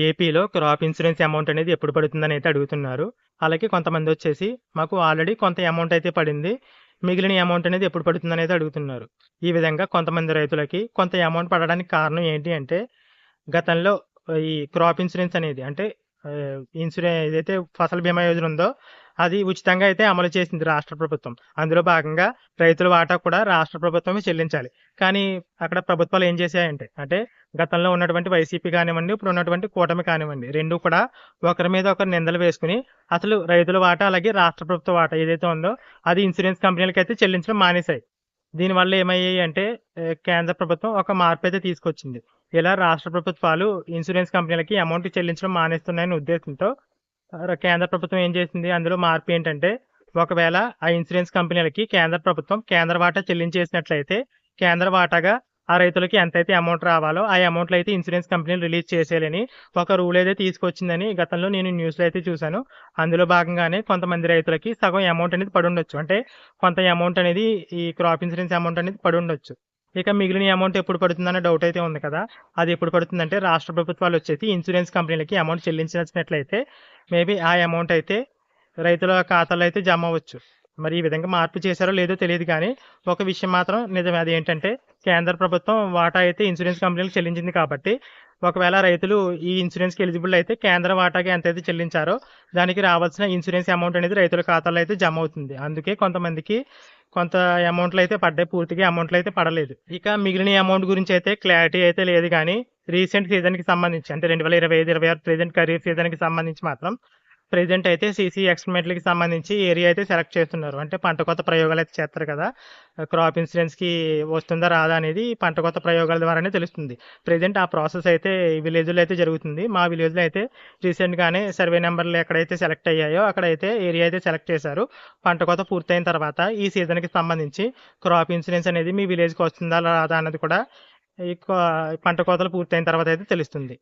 ఏపీలో crop insurance amount అనేది ఎప్పుడు పడుతుందని అయితే అడుగుతున్నారు. అలాగే కొంతమందొచ్చేసి మాకు ఆల్రెడీ కొంత అమౌంట్ అయితే పడింది. మిగిలిన అమౌంట్ అనేది ఎప్పుడు పడుతుందని అయితే అడుగుతున్నారు. ఈ విధంగా కొంతమంది రైతులకి కొంత అమౌంట్ పడడానికి కారణం ఏంటి అంటే, గతంలో ఈ క్రాప్ ఇన్సూరెన్స్ అనేది అంటే ఏదైతే ఫసల్ బీమా యోజన ఉందో అది ఉచితంగా అయితే అమలు చేసింది రాష్ట్ర ప్రభుత్వం. అందులో భాగంగా రైతుల వాటా కూడా రాష్ట్ర ప్రభుత్వమే చెల్లించాలి. కానీ అక్కడ ప్రభుత్వాలు ఏం చేశాయంటే అంటే గతంలో ఉన్నటువంటి వైసీపీ కానివ్వండి, ఇప్పుడు ఉన్నటువంటి కూటమి కానివ్వండి, 2 కూడా ఒకరి మీద ఒకరు నిందలు వేసుకొని అసలు రైతుల వాటా అలాగే రాష్ట్ర ప్రభుత్వ వాటా ఏదైతే ఉందో అది ఇన్సూరెన్స్ కంపెనీలకైతే చెల్లించడం మానేశాయి. దీనివల్ల ఏమయ్యాయి అంటే కేంద్ర ప్రభుత్వం ఒక మార్పయితే తీసుకొచ్చింది. ఇలా రాష్ట్ర ప్రభుత్వాలు ఇన్సూరెన్స్ కంపెనీలకి అమౌంట్ చెల్లించడం మానేస్తున్నాయనే ఉద్దేశంతో కేంద్ర ప్రభుత్వం ఏం చేసింది అందులో మార్పు ఏంటంటే, ఒకవేళ ఆ ఇన్సూరెన్స్ కంపెనీలకి కేంద్ర ప్రభుత్వం కేంద్ర వాటా చెల్లించేసినట్లయితే, కేంద్ర వాటాగా ఆ రైతులకి ఎంతైతే అమౌంట్ రావాలో ఆ అమౌంట్‌లో అయితే ఇన్సూరెన్స్ కంపెనీలు రిలీజ్ చేసేయాలని ఒక రూల్ అయితే తీసుకొచ్చిందని గతంలో నేను న్యూస్‌లో అయితే చూసాను. అందులో భాగంగానే కొంతమంది రైతులకి సగం అమౌంట్ అనేది పడుండొచ్చు. అంటే కొంత అమౌంట్ అనేది ఈ క్రాప్ ఇన్సూరెన్స్ అమౌంట్ అనేది పడుండొచ్చు. ఇక మిగిలిన అమౌంట్ ఎప్పుడు పడుతుందన్న డౌట్ అయితే ఉంది కదా! అది ఎప్పుడు పడుతుందంటే రాష్ట్ర ప్రభుత్వాలొచ్చేసి ఇన్సూరెన్స్ కంపెనీలకి అమౌంట్ చెల్లించాల్సినట్లయితే మేబీ ఆ అమౌంట్ అయితే రైతుల ఖాతాలో అయితే జమ అవ్వచ్చు. మరి ఈ విధంగా మార్పు చేశారో లేదో తెలీదు గానీ, ఒక విషయం మాత్రం నిజమే. అదేంటంటే కేంద్ర ప్రభుత్వం వాటా అయితే ఇన్సూరెన్స్ కంపెనీలకు చెల్లించింది కాబట్టి, ఒకవేళ రైతులు ఈ ఇన్సూరెన్స్‌కి ఎలిజిబుల్ అయితే కేంద్ర వాటాగా ఎంతైతే చెల్లించారో దానికి రావాల్సిన ఇన్సూరెన్స్ అమౌంట్ అనేది రైతుల ఖాతాలో అయితే జమ అవుతుంది. అందుకే కొంతమందికి కొంత అమౌంట్‌లు అయితే పడ్డాయి. పూర్తిగా అమౌంట్‌లు అయితే పడలేదు. ఇక మిగిలిన అమౌంట్ గురించి అయితే క్లారిటీ అయితే లేదు గానీ, రీసెంట్ సీజన్‌కి సంబంధించి అంటే 2025, 26 ప్రెజెంట్ ఖరీఫ్ సీజన్‌కి సంబంధించి మాత్రం ప్రెజెంట్ అయితే సీసీ ఎక్స్‌పరిమెంట్‌లకి సంబంధించి ఏరియా అయితే సెలెక్ట్ చేస్తున్నారు. అంటే పంట కోత ప్రయోగాలైతే చేస్తారు కదా! క్రాప్ ఇన్సూరెన్స్‌కి వస్తుందా? రాదా? అనేది పంట కోత ప్రయోగాల ద్వారానే తెలుస్తుంది. ప్రెజెంట్ ఆ ప్రాసెస్ అయితే విలేజ్‌లో అయితే జరుగుతుంది. మా విలేజ్‌లో అయితే రీసెంట్‌గానే సర్వే నంబర్‌లు ఎక్కడైతే సెలెక్ట్ అయ్యాయో అక్కడైతే ఏరియా అయితే సెలెక్ట్ చేశారు. పంట కోత పూర్తయిన తర్వాత ఈ సీజన్‌కి సంబంధించి క్రాప్ ఇన్సూరెన్స్ అనేది మీ విలేజ్‌కి వస్తుందా? రాదా? అన్నది కూడా ఈ పంట కోతలు పూర్తయిన తర్వాత అయితే తెలుస్తుంది.